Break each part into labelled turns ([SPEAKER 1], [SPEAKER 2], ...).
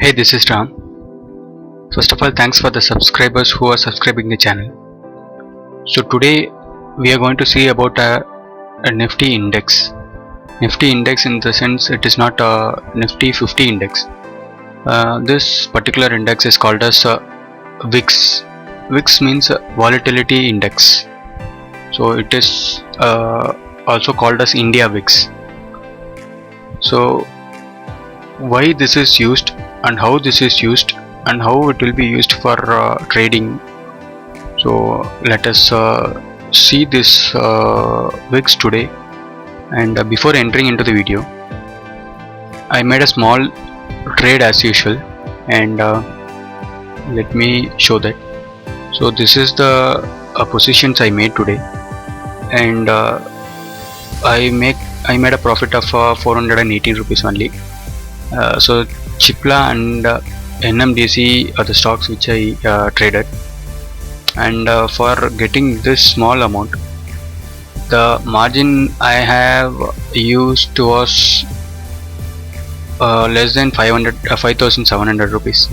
[SPEAKER 1] Hey, this is Ram. First of all, thanks for the subscribers who are subscribing the channel. So today we are going to see about a Nifty index. Nifty index in the sense it is not a Nifty 50 index. This particular index is called as VIX. VIX means volatility index. So it is also called as India VIX. So why this is used and how this is used and how it will be used for trading. So let us see this VIX today. And before entering into the video, I made a small trade as usual, and let me show that. So this is the positions I made today, and I made a profit of 418 rupees only. So Chipla and NMDC are the stocks which I traded, and for getting this small amount, the margin I have used was less than 5,700 rupees.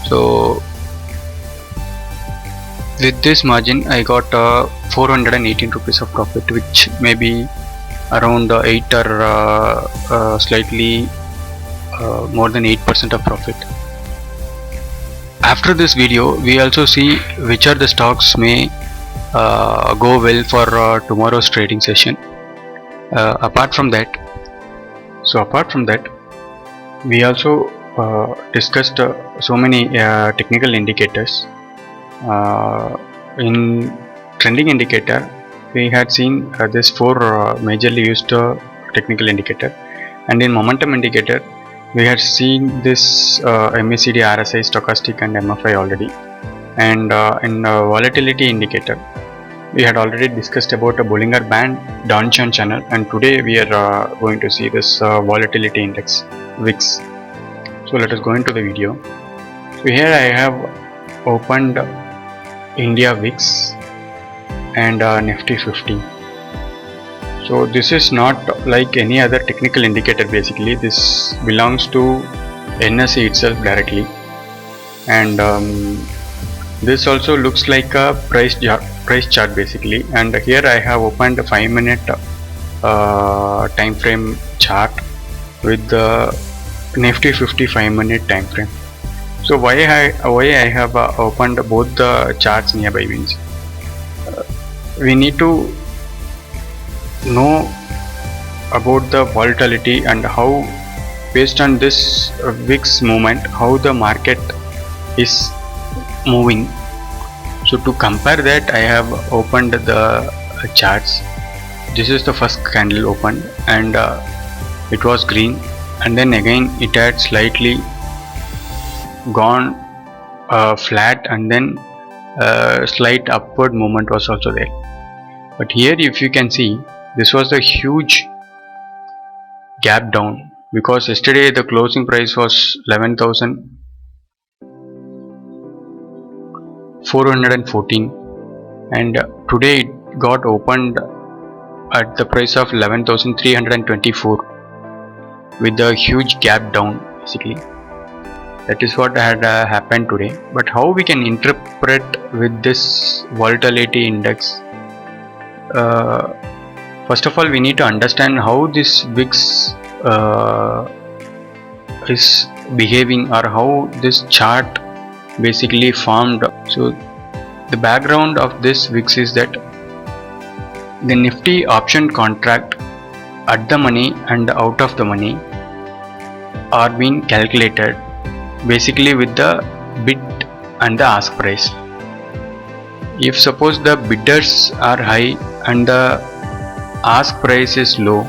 [SPEAKER 1] So with this margin I got 418 rupees of profit, which may be around 8 or slightly more than 8% of profit. After this video, we also see which are the stocks may go well for tomorrow's trading session. Apart from that, we also discussed so many technical indicators. In trending indicator, we had seen this 4 majorly used technical indicator, and in momentum indicator we had seen this MACD, RSI, stochastic and MFI already, and in volatility indicator we had already discussed about a Bollinger Band, downtrend channel, and today we are going to see this volatility index VIX. So let us go into the video. So here I have opened India VIX and Nifty 50. So this is not like any other technical indicator. Basically this belongs to NSE itself directly, and this also looks like a price chart basically. And here I have opened a 5-minute time frame chart with the Nifty 50 5-minute time frame. So why I have opened both the charts nearby means we need to know about the volatility and how, based on this VIX movement, how the market is moving. So to compare that, I have opened the charts. This is the first candle opened, and it was green, and then again it had slightly gone flat, and then slight upward movement was also there. But here if you can see, this was a huge gap down, because yesterday the closing price was 11,414, and today it got opened at the price of 11,324 with a huge gap down basically. That is what had happened today. But how we can interpret with this volatility index? First of all, we need to understand how this VIX is behaving, or how this chart basically formed. So the background of this VIX is that the Nifty option contract at the money and out of the money are being calculated basically with the bid and the ask price. If suppose the bidders are high and the ask price is low,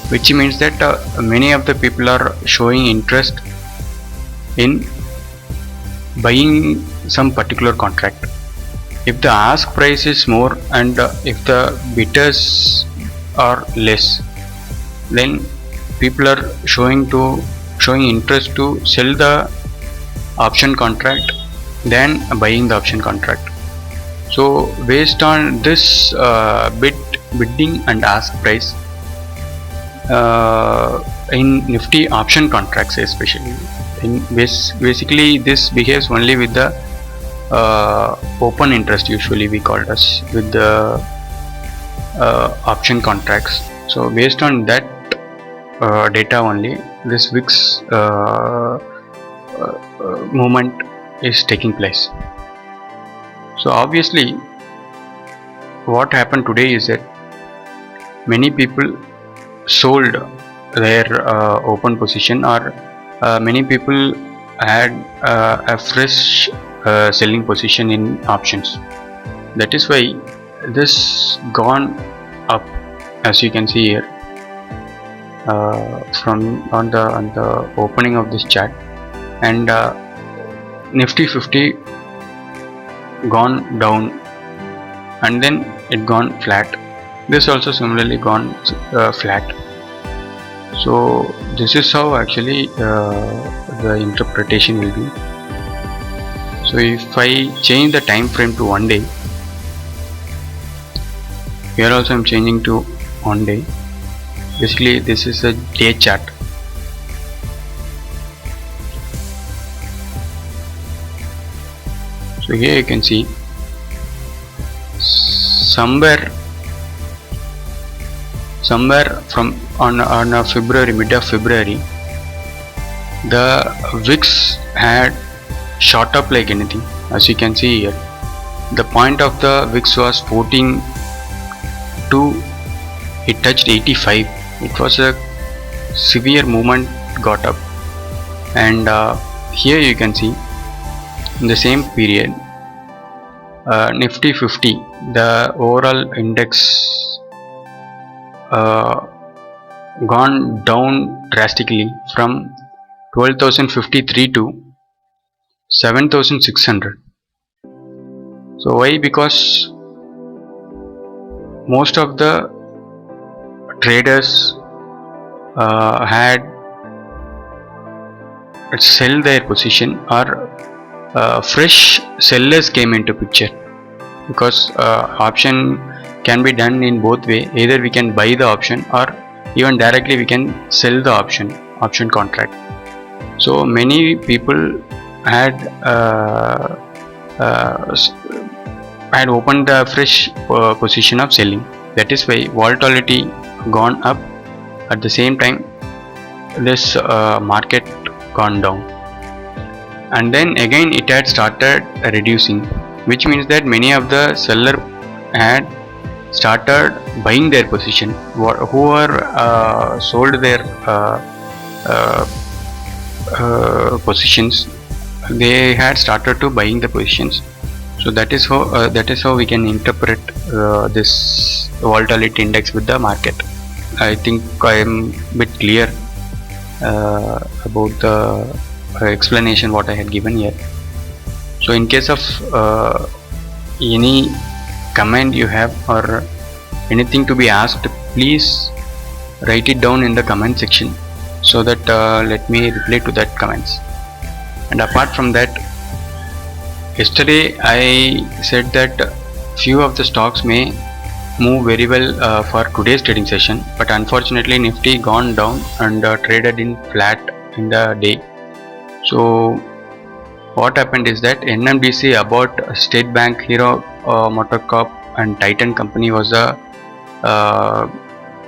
[SPEAKER 1] which means that many of the people are showing interest in buying some particular contract. If the ask price is more and if the bidders are less, then people are showing interest to sell the option contract than buying the option contract. So based on this bidding and ask price, in Nifty option contracts especially, Basically this behaves only with the open interest, usually we call it as, with the option contracts. So based on that data only, this VIX movement is taking place. So obviously what happened today is that many people sold their open position, or many people had a fresh selling position in options. That is why this gone up, as you can see here, from on the opening of this chart, and Nifty 50 gone down, and then it gone flat. This also similarly gone flat. So this is how actually the interpretation will be. So if I change the time frame to 1 day, here also I am changing to 1 day. Basically this is a day chart. So here you can see somewhere from on February, mid of February, the VIX had shot up like anything. As you can see here, the point of the VIX was 14 to it touched 85. It was a severe movement got up, and here you can see in the same period Nifty 50, the overall index gone down drastically from 12,053 to 7,600. So why? Because most of the traders had sell their position, or fresh sellers came into picture, because option can be done in both way. Either we can buy the option, or even directly we can sell the option contract. So many people had opened the fresh position of selling. That is why volatility gone up. At the same time, this market gone down, and then again it had started reducing, which means that many of the seller had started buying their position. Who are sold their positions, they had started to buying the positions. So that is how we can interpret this volatility index with the market. I think I am a bit clear about the explanation what I had given here. So in case of any comment you have, or anything to be asked, please write it down in the comment section, so that let me reply to that comments. And apart from that, yesterday I said that few of the stocks may move very well for today's trading session, but unfortunately Nifty gone down and traded in flat in the day. So what happened is that NMDC about State Bank, Hero Motocorp and Titan Company was a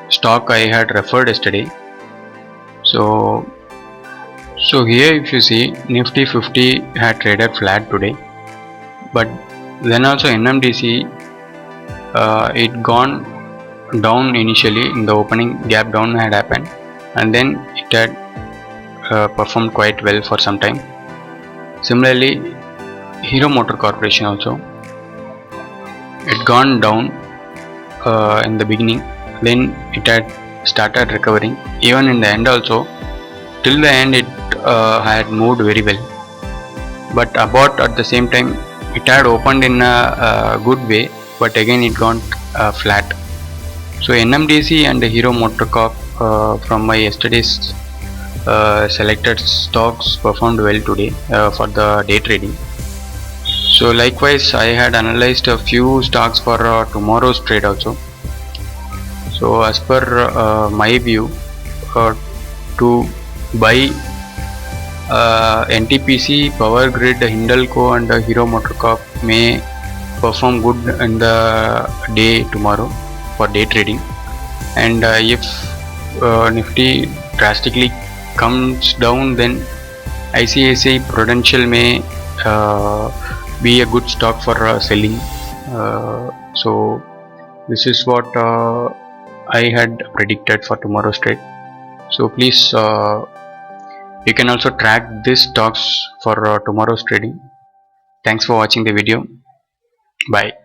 [SPEAKER 1] stock I had referred yesterday. So here if you see, Nifty 50 had traded flat today, but then also NMDC it gone down initially. In the opening, gap down had happened, and then it had performed quite well for some time. Similarly, Hero Motor Corporation also, it gone down in the beginning, then it had started recovering. Even in the end also, till the end it had moved very well, but about at the same time it had opened in a good way, but again it gone flat. So NMDC and Hero Motocorp from my yesterday's selected stocks performed well today for the day trading. So likewise I had analyzed a few stocks for tomorrow's trade also. So as per my view, to buy NTPC, Power Grid, Hindalco and Hero MotoCorp may perform good in the day tomorrow for day trading, and if Nifty drastically comes down, then ICICI Prudential may be a good stock for selling. So this is what I had predicted for tomorrow's trade. So please, you can also track these stocks for tomorrow's trading. Thanks for watching the video. Bye.